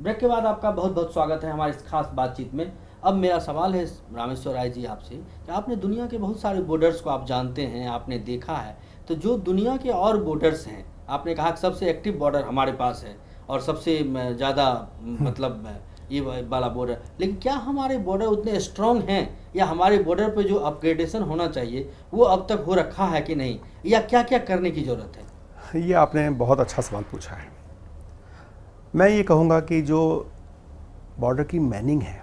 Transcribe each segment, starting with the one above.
Break के बाद आपका बहुत बहुत स्वागत है हमारी इस खास बातचीत में। अब मेरा सवाल है रामेश्वर राय जी आपसे कि आपने दुनिया के बहुत सारे बॉर्डर्स को आप जानते हैं, आपने देखा है, तो जो दुनिया के और बॉर्डर्स हैं, आपने कहा कि सबसे एक्टिव बॉर्डर हमारे पास है और सबसे ज़्यादा मतलब ये वाला बॉर्डर, लेकिन क्या हमारे बॉर्डर उतने स्ट्रॉन्ग हैं या हमारे बॉर्डर पे जो अपग्रेडेशन होना चाहिए वो अब तक हो रखा है कि नहीं, या क्या क्या करने की ज़रूरत है? ये आपने बहुत अच्छा सवाल पूछा है। मैं ये कहूँगा कि जो बॉर्डर की मैनिंग है,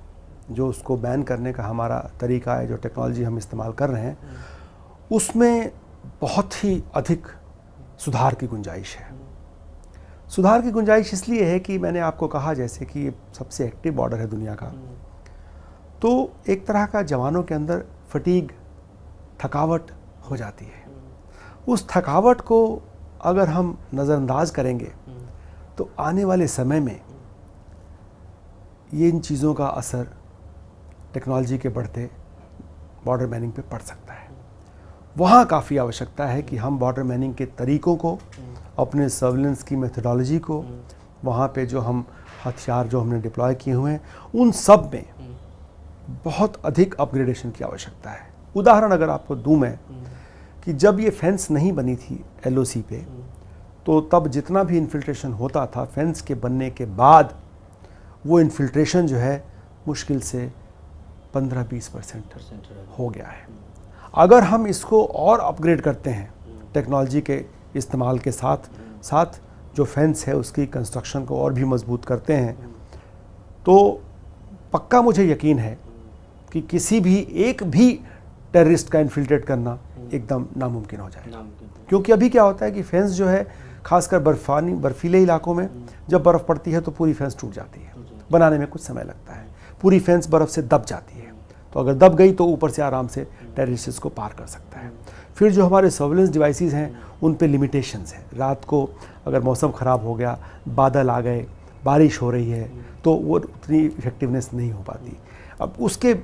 जो उसको बैन करने का हमारा तरीका है, जो टेक्नोलॉजी हम इस्तेमाल कर रहे हैं, उसमें बहुत ही अधिक सुधार की गुंजाइश है। सुधार की गुंजाइश इसलिए है कि मैंने आपको कहा जैसे कि ये सबसे एक्टिव बॉर्डर है दुनिया का, तो एक तरह का जवानों के अंदर फटीग, थकावट हो जाती है। उस थकावट को अगर हम नज़रअंदाज करेंगे तो आने वाले समय में ये इन चीज़ों का असर टेक्नोलॉजी के बढ़ते बॉर्डर मैनिंग पे पड़ सकता है। वहाँ काफ़ी आवश्यकता है कि हम बॉर्डर मैनिंग के तरीकों को, अपने सर्विलेंस की मेथोडोलॉजी को, वहाँ पे जो हम हथियार जो हमने डिप्लॉय किए हुए हैं, उन सब में बहुत अधिक अपग्रेडेशन की आवश्यकता है। उदाहरण अगर आपको दूं मैं, कि जब ये फेंस नहीं बनी थी LOC पे, तो तब जितना भी इन्फिल्ट्रेशन होता था फेंस के बनने के बाद, वो इन्फिल्ट्रेशन जो है मुश्किल से 15-20% हो गया है। अगर हम इसको और अपग्रेड करते हैं टेक्नोलॉजी के इस्तेमाल के साथ साथ, जो फेंस है उसकी कंस्ट्रक्शन को और भी मजबूत करते हैं, तो पक्का मुझे यकीन है कि किसी भी एक भी टेररिस्ट का इन्फिल्ट्रेट करना एकदम नामुमकिन हो जाएगा। क्योंकि अभी क्या होता है कि फेंस जो है, खासकर बर्फीले इलाकों में जब बर्फ़ पड़ती है तो पूरी फेंस टूट जाती है, बनाने में कुछ समय लगता है, पूरी फेंस बर्फ़ से दब जाती है। तो अगर दब गई तो ऊपर से आराम से टेररिस्ट इसको पार कर सकता है। फिर जो हमारे सर्विलेंस डिवाइसेस हैं, उन पे लिमिटेशंस हैं। रात को अगर मौसम ख़राब हो गया, बादल आ गए, बारिश हो रही है, तो वो उतनी इफेक्टिवनेस नहीं हो पाती। अब उसके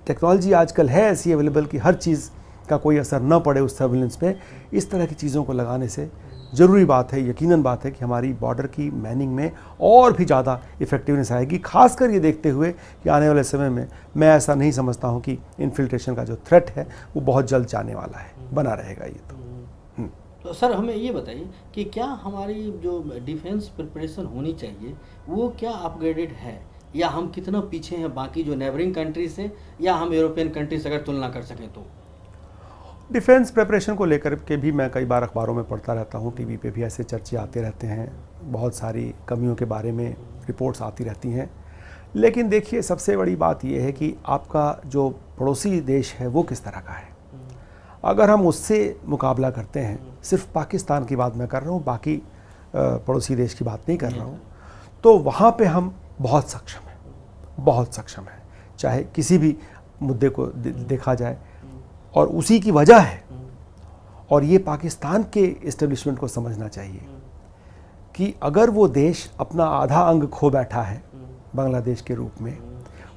टेक्नोलॉजी आजकल है ऐसी अवेलेबल कि हर चीज़ का कोई असर न पड़े उस सर्विलेंस पे। इस तरह की चीज़ों को लगाने से ज़रूरी बात है, यकीनन बात है कि हमारी बॉर्डर की मैनिंग में और भी ज़्यादा इफेक्टिवनेस आएगी। खासकर ये देखते हुए कि आने वाले समय में मैं ऐसा नहीं समझता हूँ कि इन्फिल्ट्रेशन का जो थ्रेट है वो बहुत जल्द जाने वाला है, बना रहेगा ये तो सर हमें ये बताइए कि क्या हमारी जो डिफेंस प्रिपरेशन होनी चाहिए वो क्या अपग्रेडेड है, या हम कितना पीछे हैं बाकी जो नेबरिंग कंट्री से, या हम यूरोपियन कंट्री से अगर तुलना कर सकें तो? डिफेंस प्रिपरेशन को लेकर के भी मैं कई बार अखबारों में पढ़ता रहता हूँ, टीवी पे भी ऐसे चर्चे आते रहते हैं, बहुत सारी कमियों के बारे में रिपोर्ट्स आती रहती हैं। लेकिन देखिए, सबसे बड़ी बात यह है कि आपका जो पड़ोसी देश है वो किस तरह का है। अगर हम उससे मुकाबला करते हैं, सिर्फ पाकिस्तान की बात मैं कर रहा हूँ, बाकी पड़ोसी देश की बात नहीं कर रहा हूँ, तो वहाँ पे हम बहुत सक्षम हैं, बहुत सक्षम हैं, चाहे किसी भी मुद्दे को देखा जाए। और उसी की वजह है, और ये पाकिस्तान के इस्टेब्लिशमेंट को समझना चाहिए कि अगर वो देश अपना आधा अंग खो बैठा है बांग्लादेश के रूप में,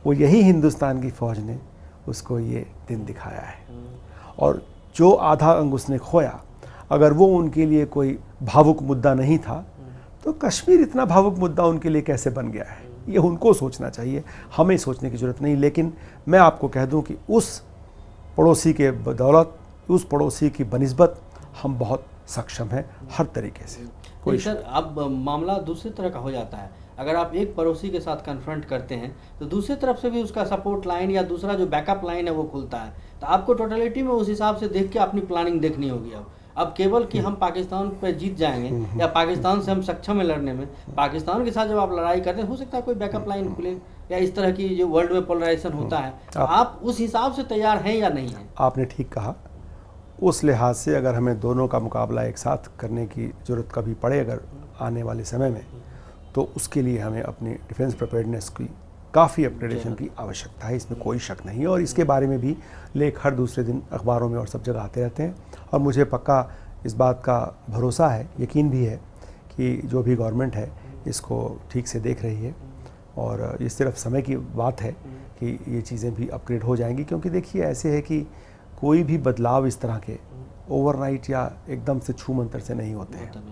वो यही हिंदुस्तान की फ़ौज ने उसको ये दिन दिखाया है। और जो आधा अंग उसने खोया, अगर वो उनके लिए कोई भावुक मुद्दा नहीं था, तो कश्मीर इतना भावुक मुद्दा उनके लिए कैसे बन गया है, ये उनको सोचना चाहिए, हमें सोचने की ज़रूरत नहीं। लेकिन मैं आपको कह दूं कि उस पड़ोसी के बदौलत, उस पड़ोसी की बनिस्बत हम बहुत सक्षम हैं हर तरीके से। कोई सर, अब मामला दूसरी तरह का हो जाता है। अगर आप एक पड़ोसी के साथ कन्फ्रंट करते हैं तो दूसरी तरफ से भी उसका सपोर्ट लाइन या दूसरा जो बैकअप लाइन है वो खुलता है, तो आपको टोटलिटी में उस हिसाब से देख के अपनी प्लानिंग देखनी होगी। अब केवल कि हम पाकिस्तान पर जीत जाएंगे या पाकिस्तान से हम सक्षम है लड़ने में, पाकिस्तान के साथ जब आप लड़ाई करते हैं हो सकता है कोई बैकअप लाइन खुले, या इस तरह की जो वर्ल्ड में पोलराइजेशन होता है, तो आप उस हिसाब से तैयार हैं या नहीं हैं? आपने ठीक कहा। उस लिहाज से अगर हमें दोनों का मुकाबला एक साथ करने की ज़रूरत कभी पड़े अगर आने वाले समय में, तो उसके लिए हमें अपनी डिफेंस प्रिपेयर्डनेस की काफ़ी अपग्रेडेशन की आवश्यकता है, इसमें कोई शक नहीं है। और इसके बारे में भी लेख हर दूसरे दिन अखबारों में और सब जगह आते रहते हैं, और मुझे पक्का इस बात का भरोसा है, यकीन भी है कि जो भी गवर्नमेंट है इसको ठीक से देख रही है, और ये सिर्फ समय की बात है कि ये चीज़ें भी अपग्रेड हो जाएंगी। क्योंकि देखिए, ऐसे है कि कोई भी बदलाव इस तरह के ओवरनाइट या एकदम से छू मंतर से नहीं होते हैं।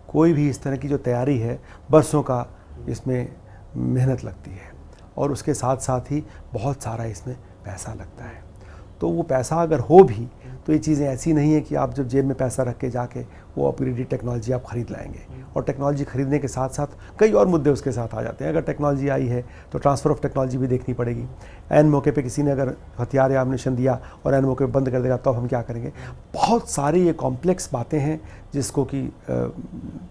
कोई भी इस तरह की जो तैयारी है, बरसों का इसमें मेहनत लगती है और उसके साथ साथ ही बहुत सारा इसमें पैसा लगता है। तो वो पैसा अगर हो भी तो ये चीज़ें ऐसी नहीं है कि आप जब जेब में पैसा रख के जाके वो अपग्रेडेड टेक्नोलॉजी आप ख़रीद लाएंगे। और टेक्नोलॉजी ख़रीदने के साथ साथ कई और मुद्दे उसके साथ आ जाते हैं। अगर टेक्नोलॉजी आई है तो ट्रांसफ़र ऑफ टेक्नोलॉजी भी देखनी पड़ेगी। ऐन मौके पे किसी ने अगर हथियार या एमुनेशन दिया और ऐन मौके पे बंद कर देगा तो हम क्या करेंगे। बहुत सारी ये कॉम्प्लेक्स बातें हैं जिसको कि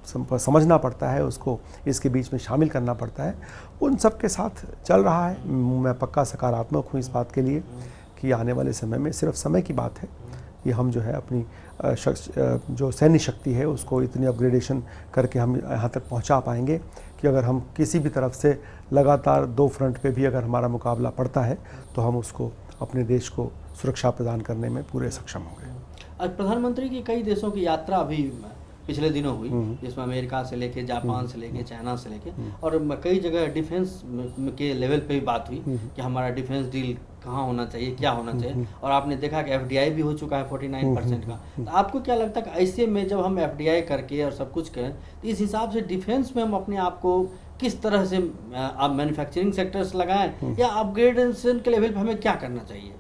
समझना पड़ता है, उसको इसके बीच में शामिल करना पड़ता है। उन सब के साथ चल रहा है। मैं पक्का सकारात्मक हूँ इस बात के लिए कि आने वाले समय में सिर्फ समय की बात है कि हम जो है अपनी जो सैन्य शक्ति है उसको इतनी अपग्रेडेशन करके हम यहाँ तक पहुँचा पाएंगे कि अगर हम किसी भी तरफ से लगातार 2 फ्रंट पे भी अगर हमारा मुकाबला पड़ता है तो हम उसको अपने देश को सुरक्षा प्रदान करने में पूरे सक्षम होंगे। आज प्रधानमंत्री की कई देशों की यात्रा अभी पिछले दिनों हुई, जिसमें अमेरिका से लेके जापान से लेके चाइना से लेके और कई जगह डिफेंस के लेवल पे भी बात हुई कि हमारा डिफेंस डील कहाँ होना चाहिए, क्या होना चाहिए। और आपने देखा कि FDI भी हो चुका है 49% का। तो आपको क्या लगता है कि ऐसे में जब हम FDI करके और सब कुछ करें तो इस हिसाब से डिफेंस में हम अपने आप को किस तरह से आप मैन्युफैक्चरिंग सेक्टर्स लगाएं या अपग्रेडेशन के लेवल पर हमें क्या करना चाहिए?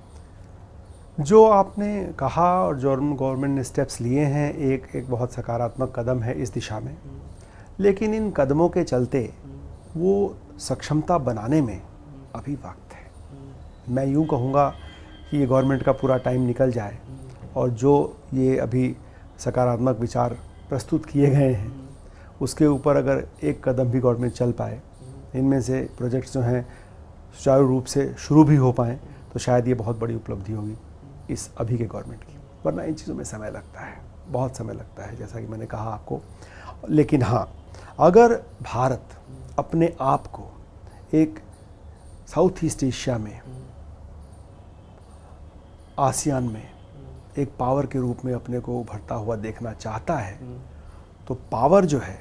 जो आपने कहा और जो गवर्नमेंट ने स्टेप्स लिए हैं एक बहुत सकारात्मक कदम है इस दिशा में, लेकिन इन कदमों के चलते वो सक्षमता बनाने में अभी वक्त है। मैं यूँ कहूँगा कि ये गवर्नमेंट का पूरा टाइम निकल जाए और जो ये अभी सकारात्मक विचार प्रस्तुत किए गए हैं उसके ऊपर अगर एक कदम भी गवर्नमेंट चल पाए, इनमें से प्रोजेक्ट्स जो हैं सुचारू रूप से शुरू भी हो पाएँ, तो शायद ये बहुत बड़ी उपलब्धि होगी इस अभी के गवर्नमेंट की। वरना इन चीज़ों में समय लगता है, बहुत समय लगता है, जैसा कि मैंने कहा आपको। लेकिन हाँ, अगर भारत अपने आप को एक साउथ ईस्ट एशिया में, आसियान में एक पावर के रूप में अपने को उभरता हुआ देखना चाहता है, तो पावर जो है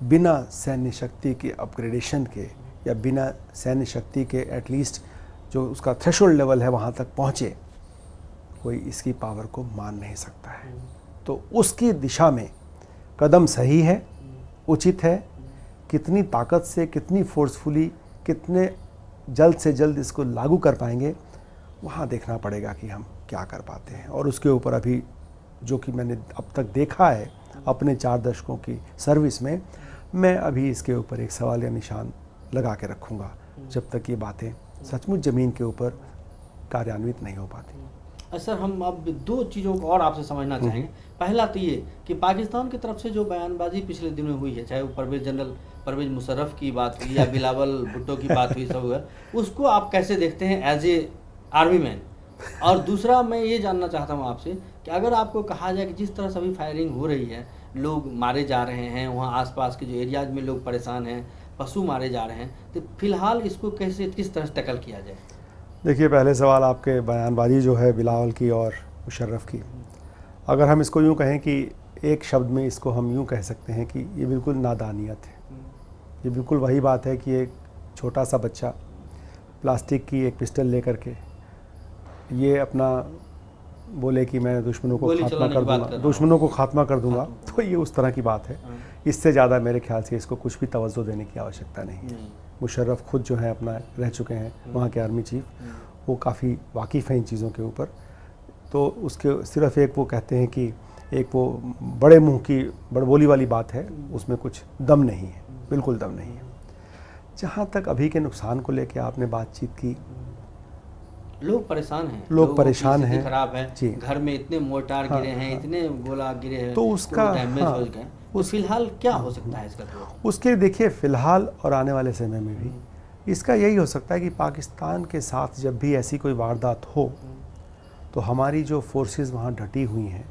बिना सैन्य शक्ति के अपग्रेडेशन के या बिना सैन्य शक्ति के एटलीस्ट जो उसका थ्रेशोल्ड लेवल है वहाँ तक पहुँचे, कोई इसकी पावर को मान नहीं सकता है। तो उसकी दिशा में कदम सही है, उचित है। कितनी ताकत से, कितनी फोर्सफुली, कितने जल्द से जल्द इसको लागू कर पाएंगे, वहाँ देखना पड़ेगा कि हम क्या कर पाते हैं। और उसके ऊपर अभी जो कि मैंने अब तक देखा है अपने 4 दशकों की सर्विस में, मैं अभी इसके ऊपर एक सवाल या निशान लगा के रखूँगा जब तक ये बातें सचमुच ज़मीन के ऊपर कार्यान्वित नहीं हो पाती। सर, हम अब 2 चीज़ों को और आपसे समझना चाहेंगे। पहला तो ये कि पाकिस्तान की तरफ से जो बयानबाजी पिछले दिनों हुई है, चाहे वो जनरल परवेज मुशर्रफ की बात हुई या बिलावल भुट्टो की बात हुई, सब हुआ, उसको आप कैसे देखते हैं एज ए आर्मी मैन? और दूसरा मैं ये जानना चाहता हूँ आपसे कि अगर आपको कहा जाए कि जिस तरह से अभी फायरिंग हो रही है, लोग मारे जा रहे हैं, वहाँ आसपास के जो एरियाज में लोग परेशान हैं, पशु मारे जा रहे हैं, तो फिलहाल इसको कैसे, किस तरह से टैकल किया जाए? देखिए, पहले सवाल आपके बयानबाजी जो है बिलावल की और मुशर्रफ की, अगर हम इसको यूँ कहें कि एक शब्द में इसको हम यूँ कह सकते हैं कि ये बिल्कुल नादानियत है। ये बिल्कुल वही बात है कि एक छोटा सा बच्चा प्लास्टिक की एक पिस्टल लेकर के ये अपना बोले कि मैं दुश्मनों को खात्मा कर दूंगा, दुश्मनों को खात्मा कर दूंगा, तो ये उस तरह की बात है। इससे ज़्यादा मेरे ख्याल से इसको कुछ भी तवज्जो देने की आवश्यकता नहीं है। मुशर्रफ खुद जो है अपना रह चुके हैं वहाँ के आर्मी चीफ, वो काफ़ी वाकिफ़ हैं इन चीज़ों के ऊपर। तो उसके सिर्फ एक वो कहते हैं कि एक वो बड़े मुंह की बड़बोली वाली बात है, उसमें कुछ दम नहीं है, बिल्कुल दम नहीं है। जहाँ तक अभी के नुकसान को लेकर आपने बातचीत की, लोग परेशान हैं, लोग परेशान हैं, खराब है जी, घर में इतने मोर्टार गिरे हैं, इतने गोला गिरे हैं, तो उसका डैमेज हो गए। तो फिलहाल क्या हो सकता है इसका? तो उसके देखिए फ़िलहाल और आने वाले समय में भी इसका यही हो सकता है कि पाकिस्तान के साथ जब भी ऐसी कोई वारदात हो तो हमारी जो फोर्सेस वहाँ डटी हुई हैं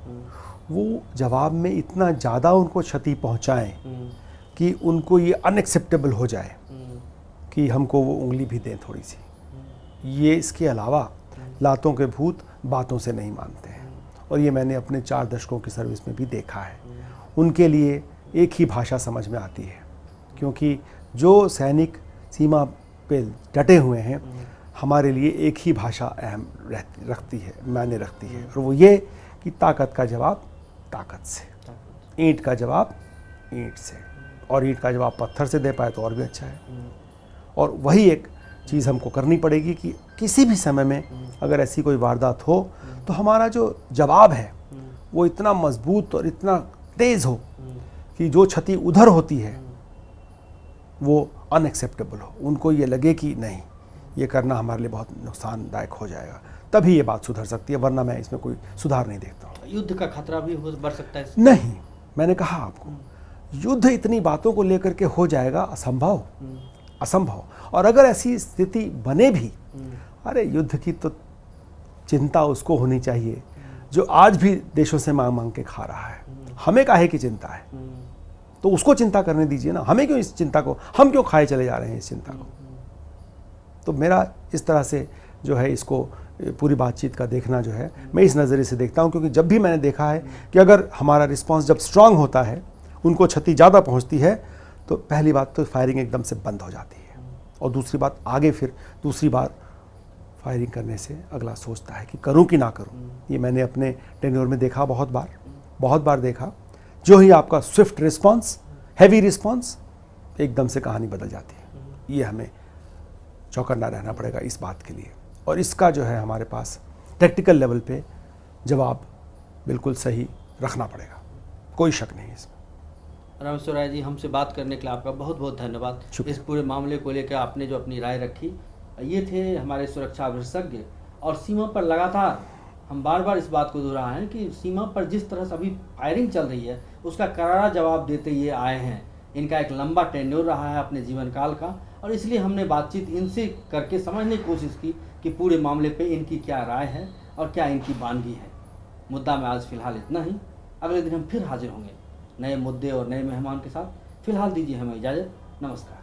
वो जवाब में इतना ज़्यादा उनको क्षति पहुँचाएं कि उनको ये अनएक्सेप्टेबल हो जाए कि हमको वो उंगली भी दें थोड़ी सी। ये इसके अलावा लातों के भूत बातों से नहीं मानते हैं, और ये मैंने अपने 4 दशकों की सर्विस में भी देखा है। उनके लिए एक ही भाषा समझ में आती है, क्योंकि जो सैनिक सीमा पे डटे हुए हैं हमारे लिए एक ही भाषा अहम रखती है, मायने रखती है, और वो ये कि ताकत का जवाब ताकत से, ईंट का जवाब ईंट से, और ईंट का जवाब पत्थर से दे पाए तो और भी अच्छा है। और वही एक चीज़ हमको करनी पड़ेगी कि किसी भी समय में अगर ऐसी कोई वारदात हो तो हमारा जो जवाब है वो इतना मजबूत और इतना तेज़ हो कि जो क्षति उधर होती है वो अनएक्सेप्टेबल हो, उनको ये लगे कि नहीं ये करना हमारे लिए बहुत नुकसानदायक हो जाएगा, तभी ये बात सुधर सकती है, वरना मैं इसमें कोई सुधार नहीं देखता हूँ। युद्ध का खतरा भी बढ़ सकता है इसमें? नहीं, मैंने कहा आपको युद्ध इतनी बातों को लेकर के हो जाएगा असंभव, असंभव। और अगर ऐसी स्थिति बने भी, अरे युद्ध की तो चिंता उसको होनी चाहिए जो आज भी देशों से मांग मांग के खा रहा है। हमें काहे की चिंता है, तो उसको चिंता करने दीजिए ना, हमें क्यों इस चिंता को, हम क्यों खाए चले जा रहे हैं इस चिंता को। तो मेरा इस तरह से जो है इसको पूरी बातचीत का देखना जो है मैं इस नज़रिए से देखता हूँ, क्योंकि जब भी मैंने देखा है कि अगर हमारा रिस्पांस जब स्ट्रांग होता है, उनको क्षति ज़्यादा पहुँचती है, तो पहली बात तो फायरिंग एकदम से बंद हो जाती है, और दूसरी बात आगे फिर दूसरी बार फायरिंग करने से अगला सोचता है कि करूं कि ना करूं। ये मैंने अपने टेन्योर में देखा, बहुत बार देखा। जो ही आपका स्विफ्ट रिस्पांस, हैवी रिस्पांस, एकदम से कहानी बदल जाती है। ये हमें चौकन्ना रहना पड़ेगा इस बात के लिए, और इसका जो है हमारे पास टैक्टिकल लेवल पे जवाब बिल्कुल सही रखना पड़ेगा, कोई शक नहीं इसमें। रामेश्वर राय जी, हमसे बात करने के लिए आपका बहुत बहुत धन्यवाद। इस पूरे मामले को लेकर आपने जो अपनी राय रखी, ये थे हमारे सुरक्षा विशेषज्ञ। और सीमा पर लगातार हम बार बार इस बात को दोहराए हैं कि सीमा पर जिस तरह से अभी फायरिंग चल रही है उसका करारा जवाब देते ये आए हैं। इनका एक लंबा टेन्योर रहा है अपने जीवन काल का, और इसलिए हमने बातचीत इनसे करके समझने की कोशिश की कि पूरे मामले पे इनकी क्या राय है और क्या इनकी बानगी है। मुद्दा में आज फिलहाल इतना ही। अगले दिन हम फिर हाजिर होंगे नए मुद्दे और नए मेहमान के साथ। फिलहाल दीजिए हमें इजाज़त। नमस्कार।